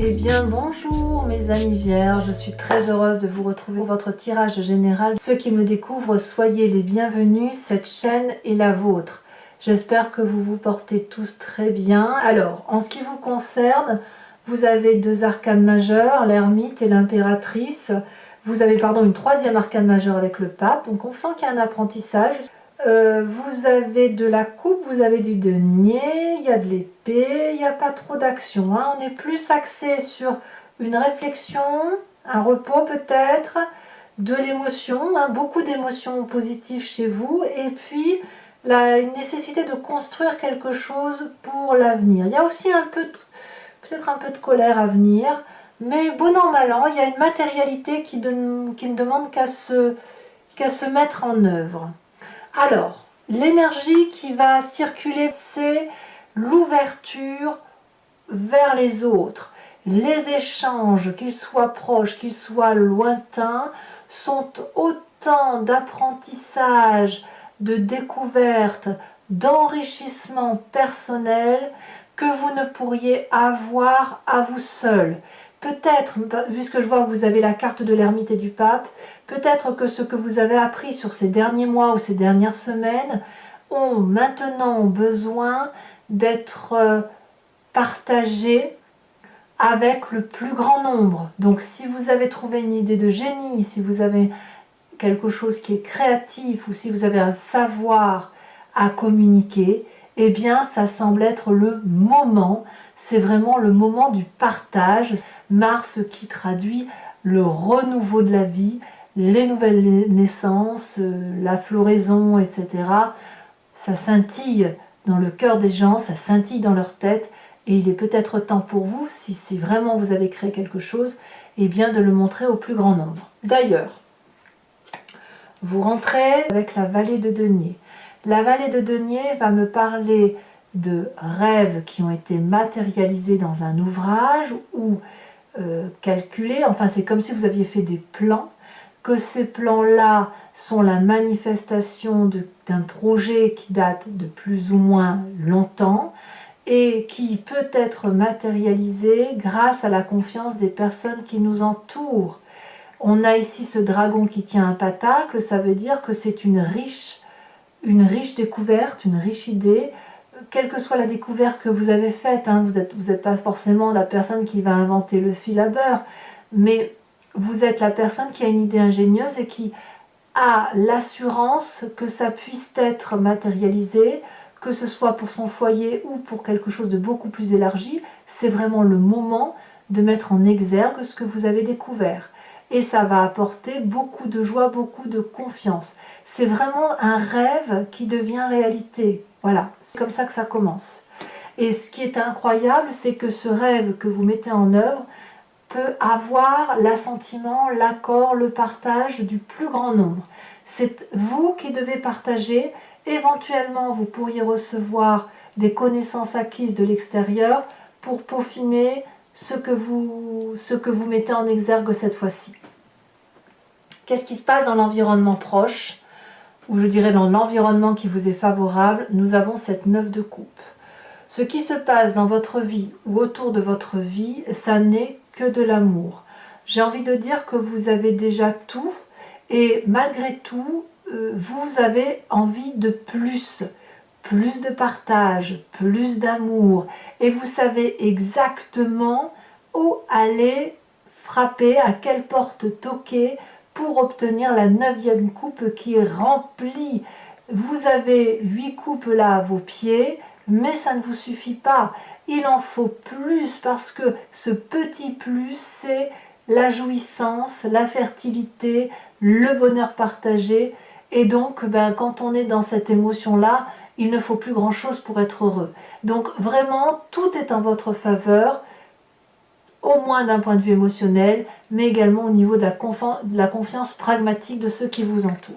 Eh bien bonjour mes amis vierges, je suis très heureuse de vous retrouver pour votre tirage général. Ceux qui me découvrent, soyez les bienvenus, cette chaîne est la vôtre. J'espère que vous vous portez tous très bien. Alors, en ce qui vous concerne, vous avez deux arcanes majeures, l'ermite et l'impératrice. Vous avez une troisième arcane majeure avec le pape, donc on sent qu'il y a un apprentissage. Vous avez de la coupe, vous avez du denier, il y a de l'épée, il n'y a pas trop d'action. On est plus axé sur une réflexion, un repos peut-être, de l'émotion, beaucoup d'émotions positives chez vous, et puis une nécessité de construire quelque chose pour l'avenir. Il y a aussi peut-être un peu de colère à venir, mais bon an mal an, il y a une matérialité qui ne demande qu'à se mettre en œuvre. Alors, l'énergie qui va circuler, c'est l'ouverture vers les autres. Les échanges, qu'ils soient proches, qu'ils soient lointains, sont autant d'apprentissage, de découverte, d'enrichissement personnel que vous ne pourriez avoir à vous seul. Peut-être, puisque je vois que vous avez la carte de l'ermite et du pape, peut-être que ce que vous avez appris sur ces derniers mois ou ces dernières semaines ont maintenant besoin d'être partagé avec le plus grand nombre. Donc si vous avez trouvé une idée de génie, si vous avez quelque chose qui est créatif ou si vous avez un savoir à communiquer, eh bien ça semble être le moment. C'est vraiment le moment du partage. Mars qui traduit le renouveau de la vie, les nouvelles naissances, la floraison, etc. Ça scintille dans le cœur des gens, ça scintille dans leur tête, et il est peut-être temps pour vous, si vraiment vous avez créé quelque chose, eh bien de le montrer au plus grand nombre. D'ailleurs, vous rentrez avec la vallée de denier. La vallée de denier va me parler de rêves qui ont été matérialisés dans un ouvrage ou calculés. Enfin, c'est comme si vous aviez fait des plans, que ces plans-là sont la manifestation d'un projet qui date de plus ou moins longtemps et qui peut être matérialisé grâce à la confiance des personnes qui nous entourent. On a ici ce dragon qui tient un pentacle, ça veut dire que c'est une riche découverte, une riche idée, quelle que soit la découverte que vous avez faite, vous n'êtes pas forcément la personne qui va inventer le fil à beurre, mais vous êtes la personne qui a une idée ingénieuse et qui a l'assurance que ça puisse être matérialisé, que ce soit pour son foyer ou pour quelque chose de beaucoup plus élargi. C'est vraiment le moment de mettre en exergue ce que vous avez découvert. Et ça va apporter beaucoup de joie, beaucoup de confiance. C'est vraiment un rêve qui devient réalité. Voilà, c'est comme ça que ça commence. Et ce qui est incroyable, c'est que ce rêve que vous mettez en œuvre peut avoir l'assentiment, l'accord, le partage du plus grand nombre. C'est vous qui devez partager. Éventuellement, vous pourriez recevoir des connaissances acquises de l'extérieur pour peaufiner ce que vous mettez en exergue cette fois-ci. Qu'est-ce qui se passe dans l'environnement proche, ou je dirais dans l'environnement qui vous est favorable? Nous avons cette 9 de coupe. Ce qui se passe dans votre vie ou autour de votre vie, ça n'est que de l'amour. J'ai envie de dire que vous avez déjà tout, et malgré tout, vous avez envie de plus de partage, plus d'amour, et vous savez exactement où aller frapper, à quelle porte toquer pour obtenir la 9e coupe qui est remplie. Vous avez 8 coupes là à vos pieds, mais ça ne vous suffit pas. Il en faut plus parce que ce petit plus, c'est la jouissance, la fertilité, le bonheur partagé. Et donc, quand on est dans cette émotion-là, il ne faut plus grand-chose pour être heureux. Donc vraiment, tout est en votre faveur, au moins d'un point de vue émotionnel, mais également au niveau de la confiance pragmatique de ceux qui vous entourent.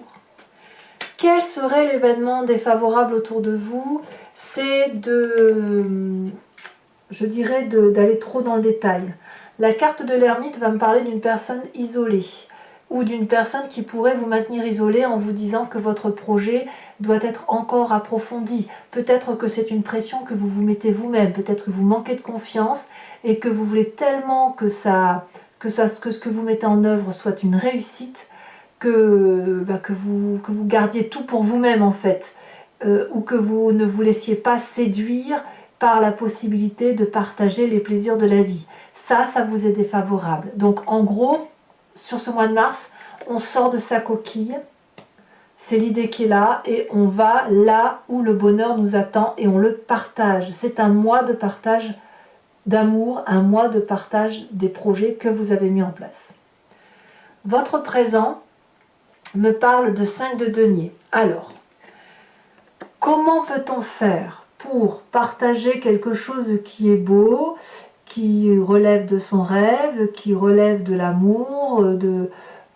Quel serait l'événement défavorable autour de vous? C'est je dirais, d'aller trop dans le détail. La carte de l'ermite va me parler d'une personne isolée, ou d'une personne qui pourrait vous maintenir isolé en vous disant que votre projet doit être encore approfondi. Peut-être que c'est une pression que vous vous mettez vous-même, peut-être que vous manquez de confiance et que vous voulez tellement que ce que vous mettez en œuvre soit une réussite, que vous gardiez tout pour vous-même en fait, ou que vous ne vous laissiez pas séduire par la possibilité de partager les plaisirs de la vie. Ça vous est défavorable. Donc en gros, sur ce mois de mars, on sort de sa coquille, c'est l'idée qui est là, et on va là où le bonheur nous attend et on le partage. C'est un mois de partage d'amour, un mois de partage des projets que vous avez mis en place. Votre présent me parle de 5 de denier. Alors, comment peut-on faire pour partager quelque chose qui est beau, qui relève de son rêve, qui relève de l'amour,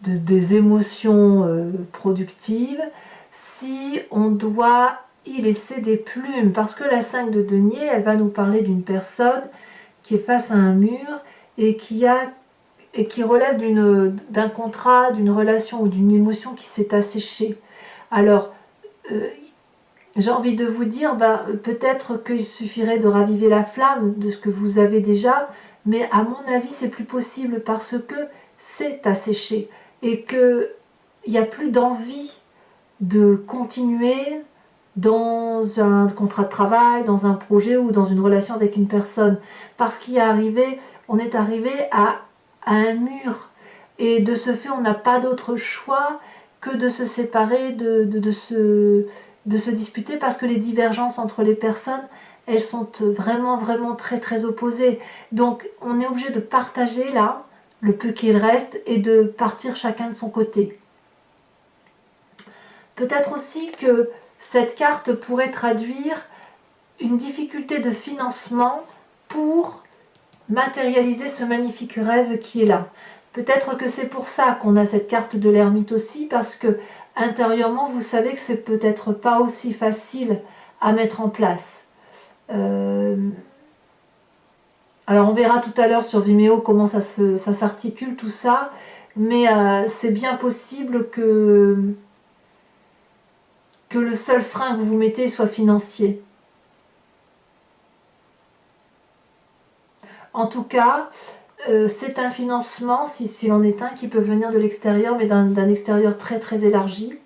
des émotions productives, si on doit y laisser des plumes? Parce que la 5 de denier, elle va nous parler d'une personne qui est face à un mur et qui relève d'un contrat, d'une relation ou d'une émotion qui s'est asséchée. Alors, j'ai envie de vous dire, peut-être qu'il suffirait de raviver la flamme de ce que vous avez déjà, mais à mon avis, c'est plus possible parce que c'est asséché et qu'il n'y a plus d'envie de continuer dans un contrat de travail, dans un projet ou dans une relation avec une personne. Parce on est arrivé à un mur. Et de ce fait, on n'a pas d'autre choix que de se séparer, de se disputer, parce que les divergences entre les personnes, elles sont vraiment, vraiment très, très opposées. Donc, on est obligé de partager là, le peu qu'il reste, et de partir chacun de son côté. Peut-être aussi que cette carte pourrait traduire une difficulté de financement pour matérialiser ce magnifique rêve qui est là. Peut-être que c'est pour ça qu'on a cette carte de l'ermite aussi, parce que intérieurement, vous savez que c'est peut-être pas aussi facile à mettre en place. Alors on verra tout à l'heure sur Vimeo comment ça s'articule tout ça, mais c'est bien possible que le seul frein que vous mettez soit financier. En tout cas, c'est un financement, s'il en est un, qui peut venir de l'extérieur, mais d'un extérieur très très élargi.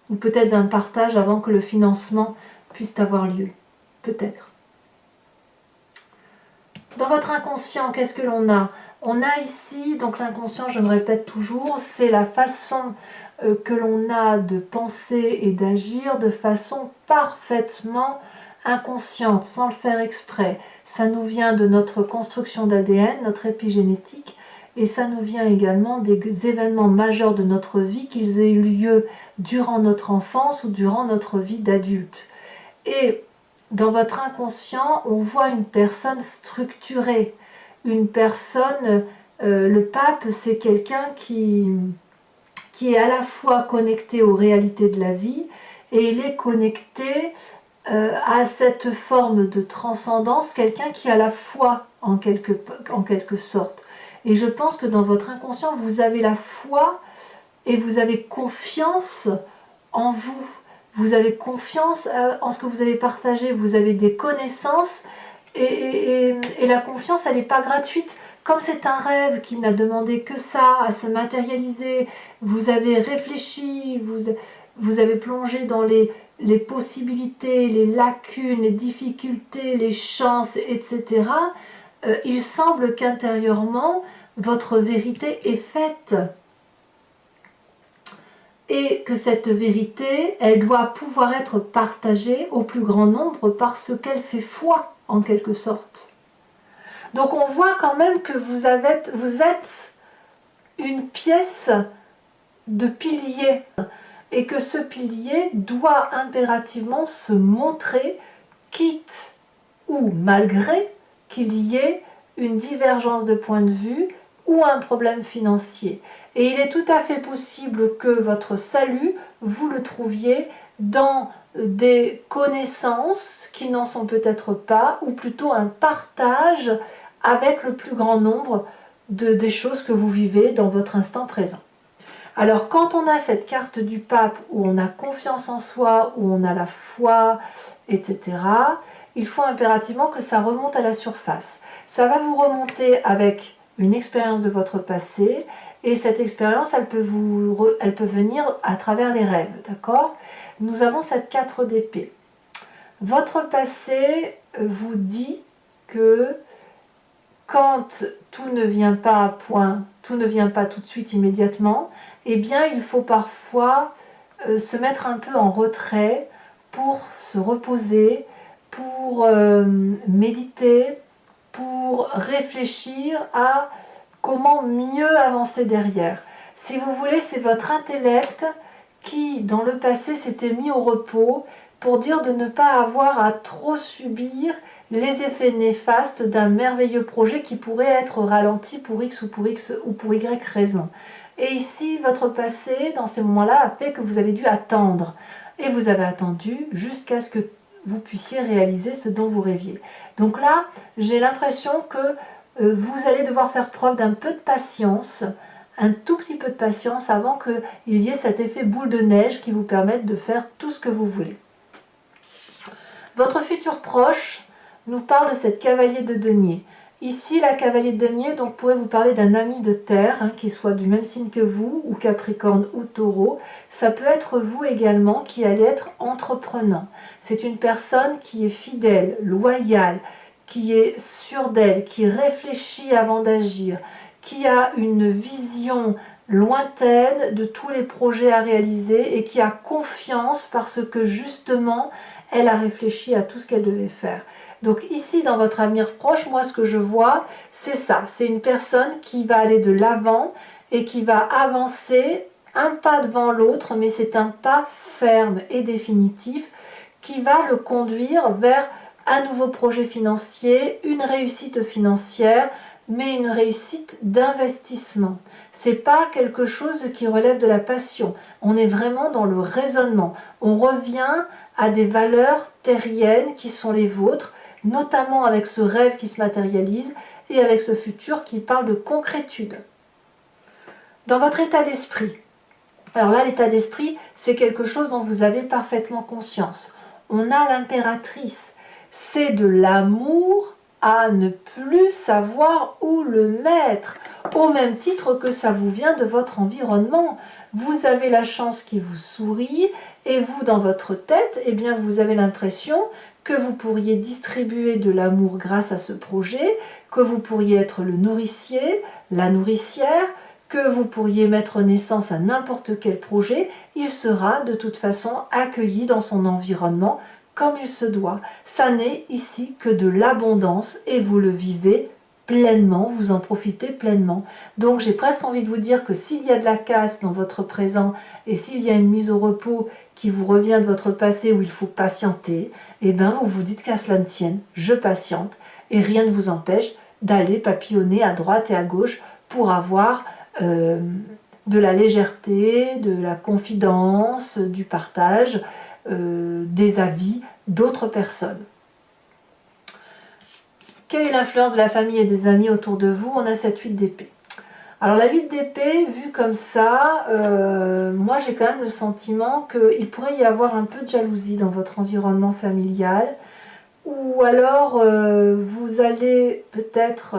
Ou peut-être d'un partage avant que le financement puisse avoir lieu. Peut-être. Dans votre inconscient, qu'est-ce que l'on a? On a ici, donc l'inconscient, je me répète toujours, c'est la façon que l'on a de penser et d'agir de façon parfaitement inconsciente, sans le faire exprès. Ça nous vient de notre construction d'ADN, notre épigénétique, et ça nous vient également des événements majeurs de notre vie, qu'ils aient eu lieu durant notre enfance ou durant notre vie d'adulte. Et dans votre inconscient, on voit une personne structurée, une personne, le pape, c'est quelqu'un qui est à la fois connecté aux réalités de la vie, et il est connecté à cette forme de transcendance, quelqu'un qui a la foi en quelque sorte. Et je pense que dans votre inconscient, vous avez la foi et vous avez confiance en vous. Vous avez confiance en ce que vous avez partagé, vous avez des connaissances et la confiance, elle n'est pas gratuite. Comme c'est un rêve qui n'a demandé que ça, à se matérialiser, vous avez réfléchi, vous avez plongé dans les possibilités, les lacunes, les difficultés, les chances, etc. Il semble qu'intérieurement, votre vérité est faite. Et que cette vérité, elle doit pouvoir être partagée au plus grand nombre parce qu'elle fait foi, en quelque sorte. Donc on voit quand même que vous êtes une pièce de pilier et que ce pilier doit impérativement se montrer, quitte ou malgré qu'il y ait une divergence de point de vue ou un problème financier. Et il est tout à fait possible que votre salut, vous le trouviez dans des connaissances qui n'en sont peut-être pas, ou plutôt un partage avec le plus grand nombre des choses que vous vivez dans votre instant présent. Alors quand on a cette carte du pape où on a confiance en soi, où on a la foi, etc., il faut impérativement que ça remonte à la surface. Ça va vous remonter avec une expérience de votre passé, et cette expérience, elle peut venir à travers les rêves, d'accord? Nous avons cette 4 d'épée. Votre passé vous dit que quand tout ne vient pas à point, tout ne vient pas tout de suite immédiatement, eh bien il faut parfois se mettre un peu en retrait pour se reposer, pour méditer, pour réfléchir à comment mieux avancer derrière. Si vous voulez, c'est votre intellect qui, dans le passé, s'était mis au repos pour dire de ne pas avoir à trop subir les effets néfastes d'un merveilleux projet qui pourrait être ralenti pour X ou pour X ou pour Y raison. Et ici, votre passé, dans ces moments-là, a fait que vous avez dû attendre. Et vous avez attendu jusqu'à ce que vous puissiez réaliser ce dont vous rêviez. Donc là, j'ai l'impression que vous allez devoir faire preuve d'un peu de patience, un tout petit peu de patience avant qu'il y ait cet effet boule de neige qui vous permette de faire tout ce que vous voulez. Votre futur proche nous parle de cette cavalier de denier. Ici, la cavalier de denier donc, pourrait vous parler d'un ami de terre, qui soit du même signe que vous, ou Capricorne ou Taureau. Ça peut être vous également qui allez être entreprenant. C'est une personne qui est fidèle, loyale, qui est sûre d'elle, qui réfléchit avant d'agir, qui a une vision lointaine de tous les projets à réaliser et qui a confiance parce que justement, elle a réfléchi à tout ce qu'elle devait faire. Donc ici, dans votre avenir proche, moi ce que je vois, c'est ça. C'est une personne qui va aller de l'avant et qui va avancer un pas devant l'autre, mais c'est un pas ferme et définitif qui va le conduire vers un nouveau projet financier, une réussite financière, mais une réussite d'investissement. C'est pas quelque chose qui relève de la passion. On est vraiment dans le raisonnement. On revient à des valeurs terriennes qui sont les vôtres, notamment avec ce rêve qui se matérialise et avec ce futur qui parle de concrétude. Dans votre état d'esprit, alors là l'état d'esprit c'est quelque chose dont vous avez parfaitement conscience. On a l'impératrice, c'est de l'amour à ne plus savoir où le mettre, au même titre que ça vous vient de votre environnement. Vous avez la chance qui vous sourit et vous dans votre tête, eh bien vous avez l'impression que vous pourriez distribuer de l'amour grâce à ce projet, que vous pourriez être le nourricier, la nourricière, que vous pourriez mettre naissance à n'importe quel projet, il sera de toute façon accueilli dans son environnement comme il se doit. Ça n'est ici que de l'abondance et vous le vivez pleinement, vous en profitez pleinement. Donc j'ai presque envie de vous dire que s'il y a de la casse dans votre présent et s'il y a une mise au repos qui vous revient de votre passé où il faut patienter, eh bien vous vous dites qu'à cela ne tienne, je patiente et rien ne vous empêche d'aller papillonner à droite et à gauche pour avoir de la légèreté, de la confidence, du partage, des avis d'autres personnes. Quelle est l'influence de la famille et des amis autour de vous? On a cette 8 d'épée. Alors la 8 d'épée, vue comme ça, moi j'ai quand même le sentiment qu'il pourrait y avoir un peu de jalousie dans votre environnement familial, ou alors vous allez peut-être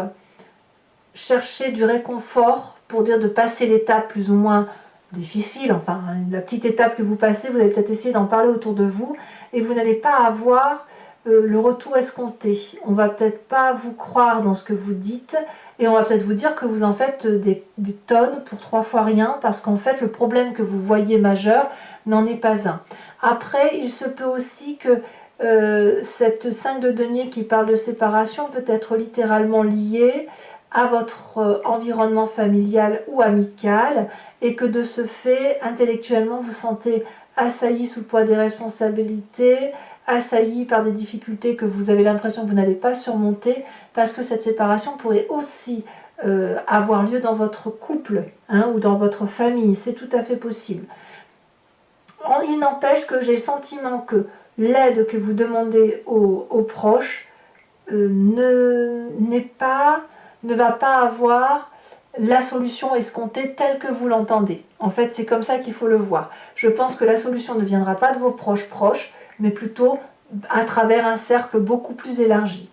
chercher du réconfort pour dire de passer l'étape plus ou moins difficile, enfin la petite étape que vous passez, vous allez peut-être essayer d'en parler autour de vous et vous n'allez pas avoir le retour escompté. On va peut-être pas vous croire dans ce que vous dites et on va peut-être vous dire que vous en faites des tonnes pour 3 fois rien parce qu'en fait le problème que vous voyez majeur n'en est pas un. Après, il se peut aussi que cette 5 de denier qui parle de séparation peut être littéralement liée à votre environnement familial ou amical et que de ce fait, intellectuellement, vous sentez assailli sous le poids des responsabilités, assailli par des difficultés que vous avez l'impression que vous n'allez pas surmonter parce que cette séparation pourrait aussi avoir lieu dans votre couple ou dans votre famille, c'est tout à fait possible. Il n'empêche que j'ai le sentiment que l'aide que vous demandez aux proches ne va pas avoir la solution escomptée telle que vous l'entendez. En fait, c'est comme ça qu'il faut le voir. Je pense que la solution ne viendra pas de vos proches, mais plutôt à travers un cercle beaucoup plus élargi.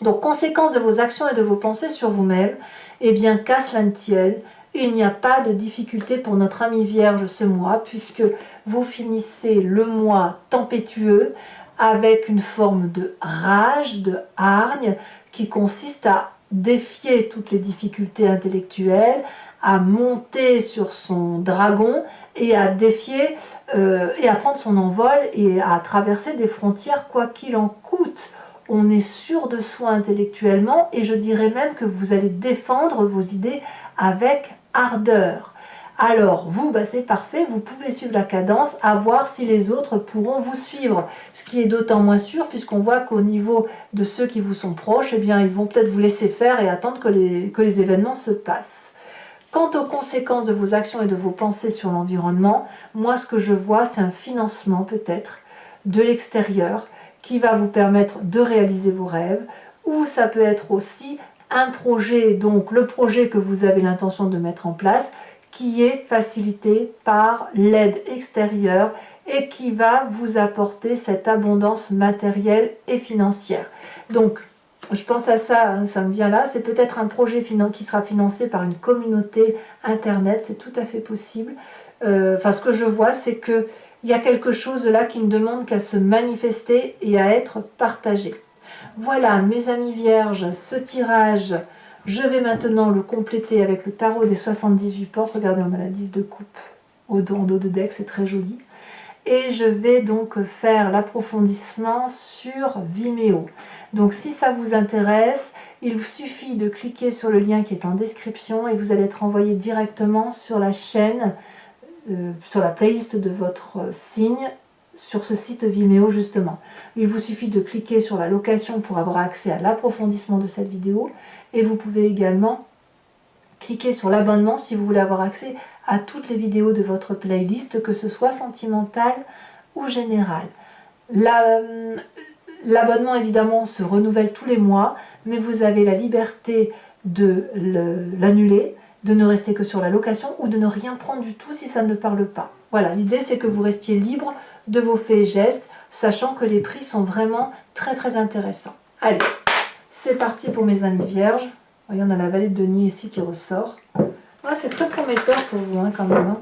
Donc, conséquence de vos actions et de vos pensées sur vous-même, eh bien, qu'à cela ne tienne, il n'y a pas de difficulté pour notre ami Vierge ce mois, puisque vous finissez le mois tempétueux avec une forme de rage, de hargne, qui consiste à défier toutes les difficultés intellectuelles, à monter sur son dragon et à défier et à prendre son envol et à traverser des frontières quoi qu'il en coûte. On est sûr de soi intellectuellement et je dirais même que vous allez défendre vos idées avec ardeur. Alors vous, c'est parfait, vous pouvez suivre la cadence, à voir si les autres pourront vous suivre. Ce qui est d'autant moins sûr puisqu'on voit qu'au niveau de ceux qui vous sont proches, eh bien, ils vont peut-être vous laisser faire et attendre que les événements se passent. Quant aux conséquences de vos actions et de vos pensées sur l'environnement, moi ce que je vois, c'est un financement peut-être de l'extérieur qui va vous permettre de réaliser vos rêves, ou ça peut être aussi un projet, donc le projet que vous avez l'intention de mettre en place, qui est facilité par l'aide extérieure et qui va vous apporter cette abondance matérielle et financière. Donc, je pense à ça, hein, ça me vient là, c'est peut-être un projet qui sera financé par une communauté internet, c'est tout à fait possible. Ce que je vois, c'est que il y a quelque chose là qui ne demande qu'à se manifester et à être partagé. Voilà, mes amis vierges, ce tirage, je vais maintenant le compléter avec le tarot des 78 portes. Regardez, on a la 10 de coupe en dos de deck, c'est très joli. Et je vais donc faire l'approfondissement sur Vimeo. Donc si ça vous intéresse, il vous suffit de cliquer sur le lien qui est en description et vous allez être envoyé directement sur la chaîne, sur la playlist de votre signe, sur ce site Vimeo justement. Il vous suffit de cliquer sur la location pour avoir accès à l'approfondissement de cette vidéo et vous pouvez également cliquer sur l'abonnement si vous voulez avoir accès à toutes les vidéos de votre playlist, que ce soit sentimentale ou générale. L'abonnement évidemment se renouvelle tous les mois, mais vous avez la liberté de l'annuler, de ne rester que sur la location ou de ne rien prendre du tout si ça ne parle pas. Voilà, l'idée c'est que vous restiez libre de vos faits et gestes, sachant que les prix sont vraiment très très intéressants. Allez, c'est parti pour mes amis vierges. Voyez, on a la vallée de denier ici qui ressort. Ah, c'est très prometteur pour vous hein, quand même. Hein.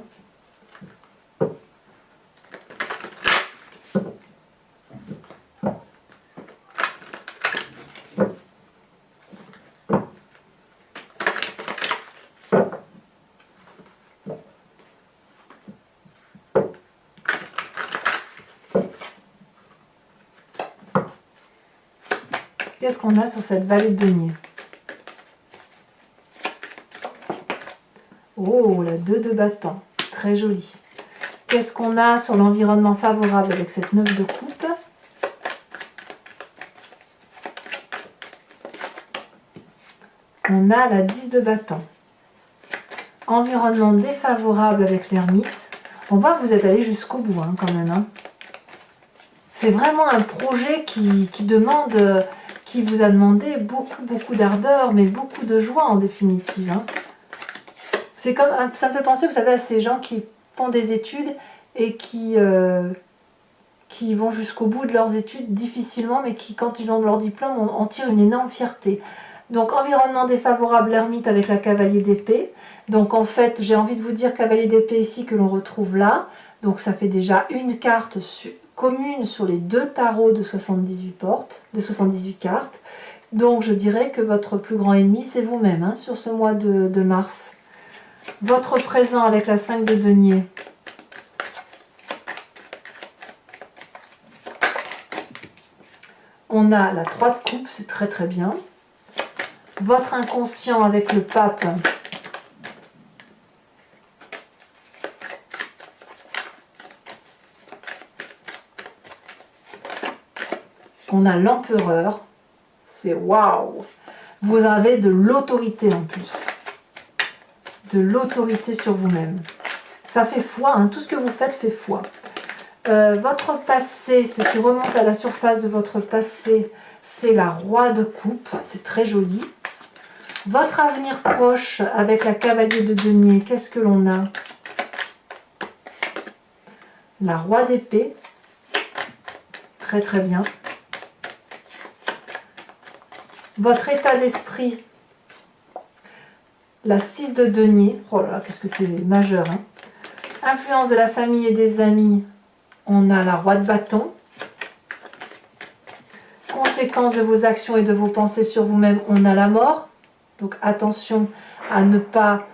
Qu'est-ce qu'on a sur cette vallée de denier? Oh, la 2 de bâton, très jolie. Qu'est-ce qu'on a sur l'environnement favorable avec cette 9 de coupe? On a la 10 de bâton. Environnement défavorable avec l'ermite. On voit que vous êtes allé jusqu'au bout hein, quand même. Hein. C'est vraiment un projet qui demande, qui vous a demandé beaucoup d'ardeur, mais beaucoup de joie en définitive. Hein. C'est comme, ça me fait penser, vous savez, à ces gens qui font des études et qui vont jusqu'au bout de leurs études difficilement, mais qui, quand ils ont leur diplôme, en tirent une énorme fierté. Donc, environnement défavorable, l'ermite avec la cavalier d'épée. Donc, en fait, j'ai envie de vous dire cavalier d'épée ici que l'on retrouve là. Donc, ça fait déjà une carte commune sur les deux tarots de 78 portes, de 78 cartes. Donc, je dirais que votre plus grand ennemi, c'est vous-même, hein, sur ce mois de mars. Votre présent avec la 5 de denier. On a la 3 de coupe, c'est très très bien. Votre inconscient avec le pape. On a l'empereur. C'est waouh! Vous avez de l'autorité en plus. De l'autorité sur vous-même. Ça fait foi, hein, tout ce que vous faites fait foi. Votre passé, ce qui remonte à la surface de votre passé, c'est la roi de coupe, c'est très joli. Votre avenir proche avec la cavalier de denier, qu'est-ce que l'on a? La roi d'épée. Très très bien. Votre état d'esprit, la 6 de denier. Oh là là, qu'est-ce que c'est majeur, hein. Influence de la famille et des amis, on a la roi de bâton. Conséquences de vos actions et de vos pensées sur vous-même, on a la mort. Donc attention à ne pas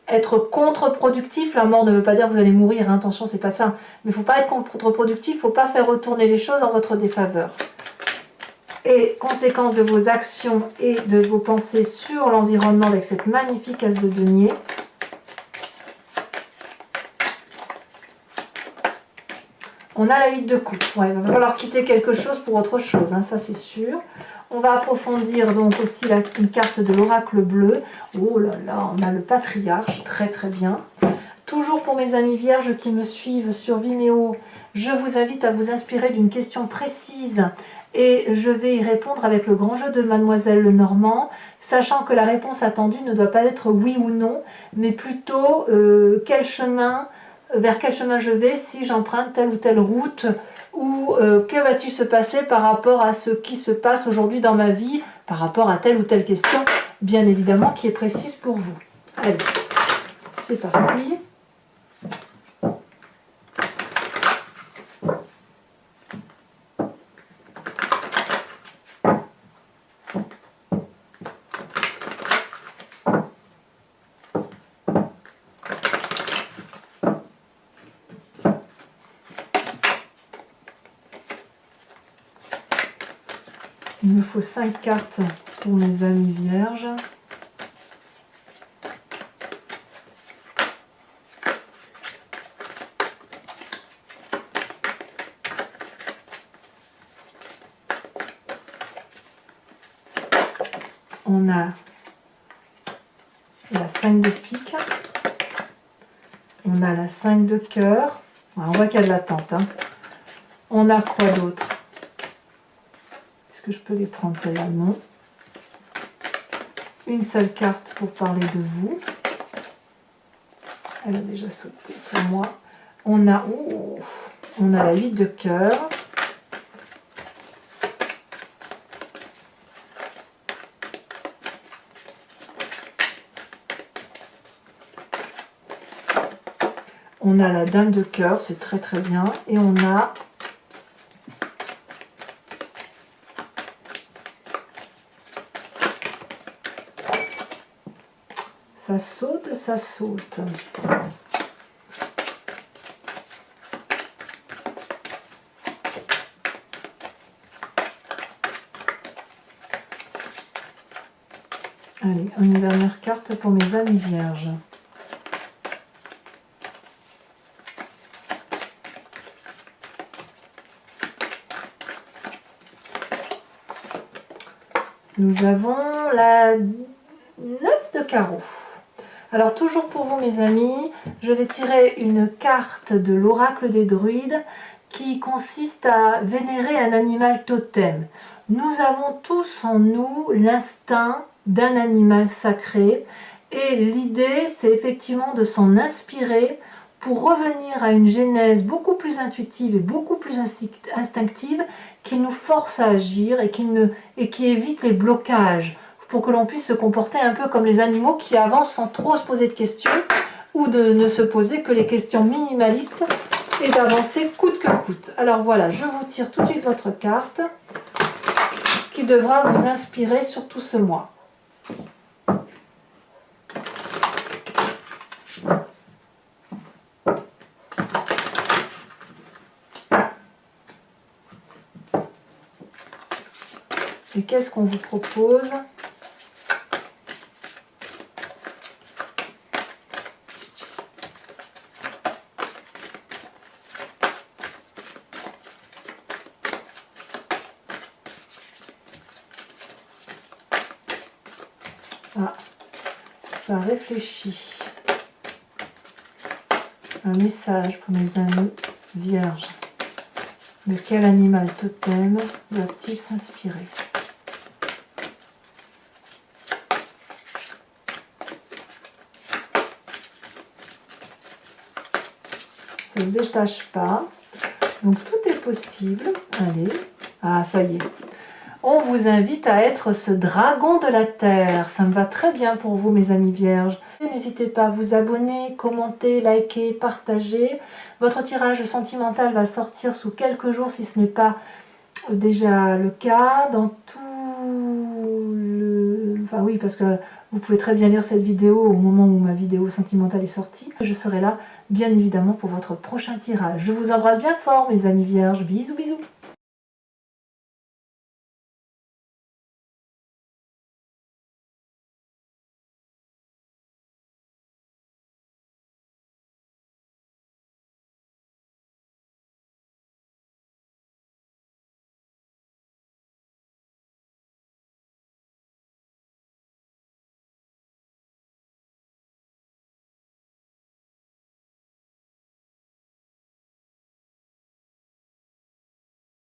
être contre-productif. La mort ne veut pas dire que vous allez mourir, hein. Attention, c'est pas ça. Mais il ne faut pas être contre-productif, il ne faut pas faire retourner les choses en votre défaveur. Et conséquences de vos actions et de vos pensées sur l'environnement avec cette magnifique as de denier. On a la 8 de coupe. Ouais, il va falloir quitter quelque chose pour autre chose, hein, ça c'est sûr. On va approfondir donc aussi une carte de l'oracle bleu. Oh là là, on a le patriarche, très très bien. Toujours pour mes amis vierges qui me suivent sur Vimeo, je vous invite à vous inspirer d'une question précise et je vais y répondre avec le grand jeu de Mademoiselle Lenormand, sachant que la réponse attendue ne doit pas être oui ou non, mais plutôt quel chemin, vers quel chemin je vais si j'emprunte telle ou telle route, ou que va-t-il se passer par rapport à ce qui se passe aujourd'hui dans ma vie, par rapport à telle ou telle question, bien évidemment, qui est précise pour vous. Allez, c'est parti. Il me faut 5 cartes pour mes amis vierges. On a la 5 de pique. On a la 5 de cœur. On voit qu'il y a de l'attente, hein. On a quoi d'autre? Est-ce que je peux les prendre, celle-là? Non. Une seule carte pour parler de vous. Elle a déjà sauté pour moi. On a la 8 de cœur. On a la dame de cœur, c'est très très bien. Et on a ça saute, ça saute. Allez, une dernière carte pour mes amis vierges. Nous avons la 9 de carreau. Alors toujours pour vous mes amis, je vais tirer une carte de l'oracle des druides qui consiste à vénérer un animal totem. Nous avons tous en nous l'instinct d'un animal sacré et l'idée c'est effectivement de s'en inspirer pour revenir à une genèse beaucoup plus intuitive et beaucoup plus instinctive qui nous force à agir et qui évite les blocages pour que l'on puisse se comporter un peu comme les animaux qui avancent sans trop se poser de questions ou de ne se poser que les questions minimalistes et d'avancer coûte que coûte. Alors voilà, je vous tire tout de suite votre carte qui devra vous inspirer sur tout ce mois. Et qu'est-ce qu'on vous propose ? Ah, ça réfléchit. Un message pour mes amis vierges. De quel animal totem doivent-ils s'inspirer ? ça ne se détache pas. Donc tout est possible. Allez, ah ça y est. On vous invite à être ce dragon de la terre. Ça me va très bien pour vous, mes amis vierges. N'hésitez pas à vous abonner, commenter, liker, partager. Votre tirage sentimental va sortir sous quelques jours si ce n'est pas déjà le cas. Dans tout le... Enfin oui, parce que vous pouvez très bien lire cette vidéo au moment où ma vidéo sentimentale est sortie. Je serai là, bien évidemment, pour votre prochain tirage. Je vous embrasse bien fort, mes amis vierges. Bisous, bisous.